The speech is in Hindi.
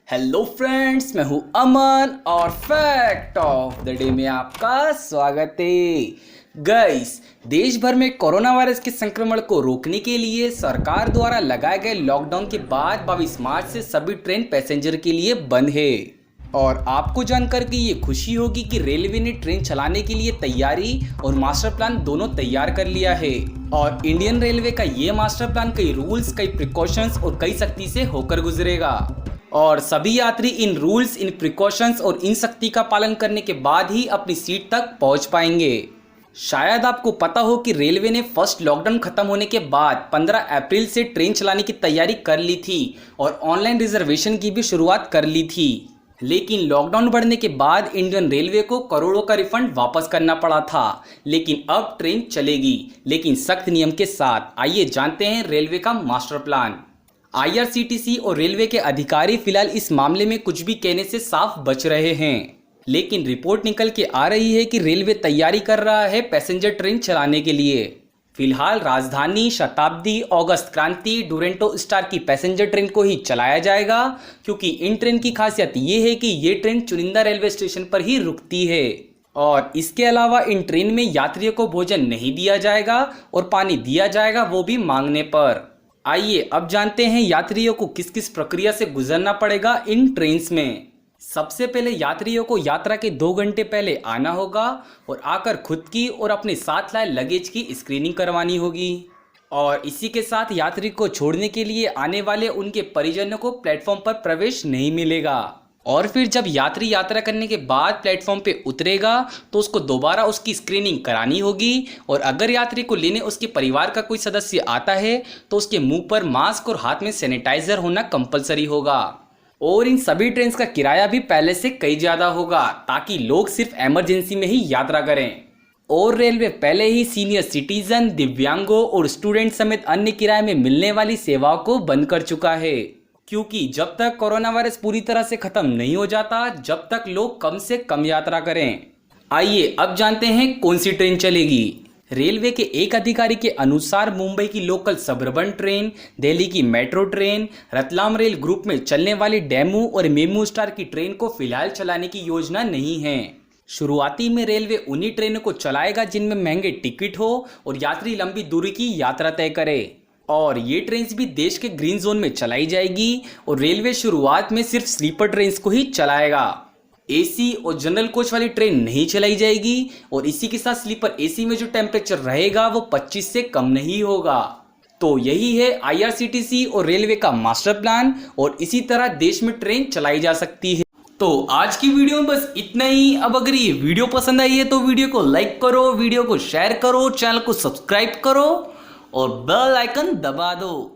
हेलो फ्रेंड्स, मैं हूं अमन और फैक्ट ऑफ द डे में आपका स्वागत है। गाइस, देश भर में कोरोना वायरस के संक्रमण को रोकने के लिए सरकार द्वारा लगाए गए लॉकडाउन के बाद 22 मार्च से सभी ट्रेन पैसेंजर के लिए बंद है। और आपको जानकर के ये खुशी होगी कि रेलवे ने ट्रेन चलाने के लिए तैयारी और मास्टर प्लान दोनों तैयार कर लिया है। और इंडियन रेलवे का ये मास्टर प्लान कई रूल्स, कई प्रिकॉशंस और कई सख्ती से होकर गुजरेगा। और सभी यात्री इन रूल्स, इन प्रिकॉशंस और इन सख्ती का पालन करने के बाद ही अपनी सीट तक पहुंच पाएंगे। शायद आपको पता हो कि रेलवे ने फर्स्ट लॉकडाउन खत्म होने के बाद 15 अप्रैल से ट्रेन चलाने की तैयारी कर ली थी और ऑनलाइन रिजर्वेशन की भी शुरुआत कर ली थी। लेकिन लॉकडाउन बढ़ने के बाद इंडियन रेलवे को करोड़ों का रिफंड वापस करना पड़ा था। लेकिन अब ट्रेन चलेगी, लेकिन सख्त नियम के साथ। आइए जानते हैं रेलवे का मास्टर प्लान। आईआरसीटीसी और रेलवे के अधिकारी फिलहाल इस मामले में कुछ भी कहने से साफ बच रहे हैं। लेकिन रिपोर्ट निकल के आ रही है कि रेलवे तैयारी कर रहा है पैसेंजर ट्रेन चलाने के लिए। फिलहाल राजधानी, शताब्दी, ऑगस्ट क्रांति, डुरेंटो स्टार की पैसेंजर ट्रेन को ही चलाया जाएगा, क्योंकि इन ट्रेन की खासियत ये है कि ये ट्रेन चुनिंदा रेलवे स्टेशन पर ही रुकती है। और इसके अलावा इन ट्रेन में यात्रियों को भोजन नहीं दिया जाएगा और पानी दिया जाएगा, वो भी मांगने पर। आइए अब जानते हैं यात्रियों को किस किस प्रक्रिया से गुजरना पड़ेगा इन ट्रेन्स में। सबसे पहले यात्रियों को यात्रा के 2 घंटे पहले आना होगा और आकर खुद की और अपने साथ लाए लगेज की स्क्रीनिंग करवानी होगी। और इसी के साथ यात्री को छोड़ने के लिए आने वाले उनके परिजनों को प्लेटफॉर्म पर प्रवेश नहीं मिलेगा। और फिर जब यात्री यात्रा करने के बाद प्लेटफॉर्म पे उतरेगा तो उसको दोबारा उसकी स्क्रीनिंग करानी होगी। और अगर यात्री को लेने उसके परिवार का कोई सदस्य आता है तो उसके मुंह पर मास्क और हाथ में सैनिटाइजर होना कंपलसरी होगा। और इन सभी ट्रेन का किराया भी पहले से कई ज़्यादा होगा, ताकि लोग सिर्फ इमरजेंसी में ही यात्रा करें। और रेलवे पहले ही सीनियर सिटीजन, दिव्यांगों और स्टूडेंट समेत अन्य किराए में मिलने वाली सेवाओं को बंद कर चुका है, क्योंकि जब तक कोरोना वायरस पूरी तरह से खत्म नहीं हो जाता, जब तक लोग कम से कम यात्रा करें। आइए अब जानते हैं कौन सी ट्रेन चलेगी। रेलवे के एक अधिकारी के अनुसार मुंबई की लोकल सबअर्बन ट्रेन, दिल्ली की metro train, Ratlam rail group में चलने वाली डेमू और मेमू स्टार की ट्रेन को फिलहाल चलाने की योजना नहीं है। शुरुआती में रेलवे उन्हीं ट्रेनों को चलाएगा जिनमें महंगे टिकट हो और यात्री लंबी दूरी की यात्रा तय करे। और ये ट्रेन भी देश के ग्रीन जोन में चलाई जाएगी। और रेलवे शुरुआत में सिर्फ स्लीपर ट्रेन को ही चलाएगा। एसी और जनरल कोच वाली ट्रेन नहीं चलाई जाएगी। और इसी के साथ स्लीपर एसी में जो टेम्परेचर रहेगा वो 25 से कम नहीं होगा। तो यही है आईआरसीटीसी और रेलवे का मास्टर प्लान, और इसी तरह देश में ट्रेन चलाई जा सकती है। तो आज की वीडियो में बस इतना ही। अब अगर ये वीडियो पसंद आई है तो वीडियो को लाइक करो, वीडियो को शेयर करो, चैनल को सब्सक्राइब करो और बेल आइकन दबा दो।